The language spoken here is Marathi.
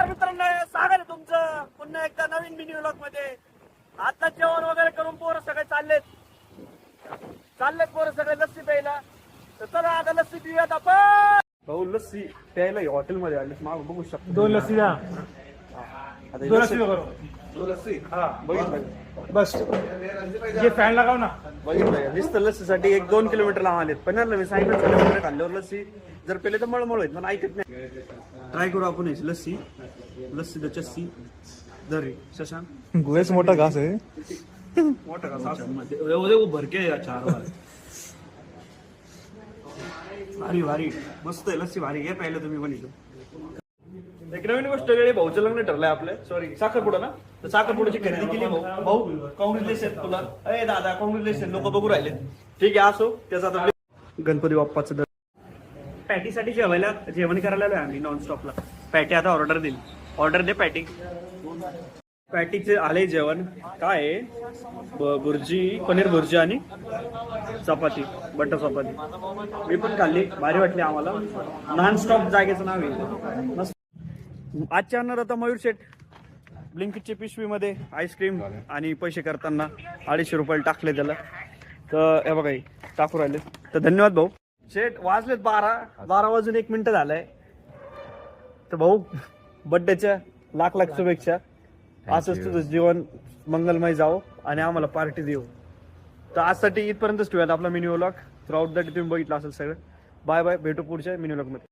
मित्रांनो, स्वागत आहे तुमचं पुन्हा एकदा नवीन मिनी व्लॉग मध्ये. आता जेवण वगैरे करून पोरं सगळे चाललेत पोरं सगळे लस्सी प्यायला. तर चला आता लस्सी पिऊयात आपण. भाऊ लस्सी प्यायला हॉटेलमध्ये आले, माग बघू शकतो. 2 लस्सी द्या. आता 2 लस्सी करू. हा बघितलं बस ये फॅन लगाव ना. बघितलं नुसतं लस्सीसाठी 1-2 किलोमीटर लांब आलेत. पण मी सांगितलं किलोमीटर खाल्ल्यावर लस्सी जर पेले तर मळमळ होईल, पण ऐकत नाही. ट्राय करू आपण याची लस्सी द चस्सी दरी शशांक. गोव्याच मोठा घास आहे. मोठा का एवढे भरके चार भारी भारी मस्त आहे लस्सी, भारी. हे पाहिलं तुम्ही पण इथं. एक नवीन गोष्ट वेळी भाऊचं लग्न ठरलंय आपलं. सॉरी साखरपुडा ना. तर साखरपुड्याची खरेदी केली भाऊ. कॉंग्रॅच्युलेशन तुला. अरे दादा कॉंग्रॅच्युलेशन. लोक बघू राहिले. ठीक आहे असो. त्याचा आता गणपती बाप्पाचं पॅटीसाठी जेवण करायला आलोय आम्ही नॉनस्टॉपला. पॅटी आता ऑर्डर दिली. ऑर्डर दे पॅटी. पॅटीचे आले जेवण. काय आहे? भुर्जी, पनीर भुर्जी आणि चपाती, बटर चपाती. मी पण खाल्ली, भारी वाटली आम्हाला. नॉनस्टॉप जागेचं नाव आहे मस्त. आजच्या अन्नात आता मयूर शेठ ब्लिंकिटच्या पिशवीमध्ये आईस्क्रीम आणि पैसे करताना 250 रुपये टाकले त्याला. तर हे बघा टाकू राहिले. तर धन्यवाद भाऊ. शेठ वाजलेत 12 वाजून 1 मिनिट झालंय. तर भाऊ बड्डेच्या लाख शुभेच्छा. असंच तुझं जीवन मंगलमय जावं आणि आम्हाला पार्टी देऊ. तर आजसाठी इथपर्यंतच ठेवूयात आपला mini vlog. Throughout that तुम्ही बघितलं असेल सगळं. Bye bye. भेटू पुढच्या मिनी व्लॉग मध्ये.